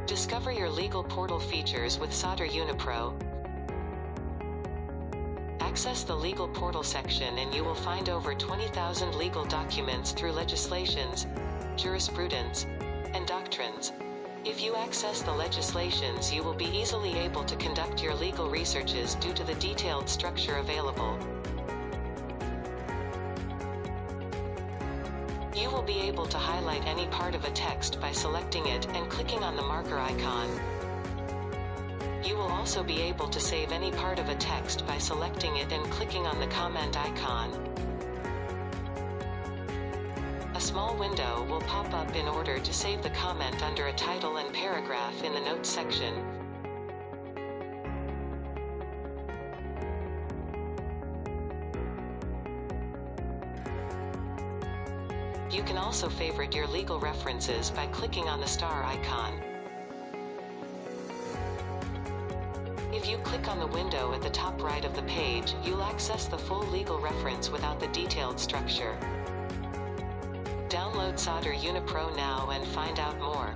Discover your legal portal features with Sauder Unipro. Access the legal portal section and you will find over 20,000 legal documents through legislations, jurisprudence, and doctrines. If you access the legislations, you will be easily able to conduct your legal researches due to the detailed structure available. You will be able to highlight any part of a text by selecting it and clicking on the marker icon. You will also be able to save any part of a text by selecting it and clicking on the comment icon. A small window will pop up in order to save the comment under a title and paragraph in the notes section. You can also favorite your legal references by clicking on the star icon. If you click on the window at the top right of the page, you'll access the full legal reference without the detailed structure. Download Sauder Unipro now and find out more.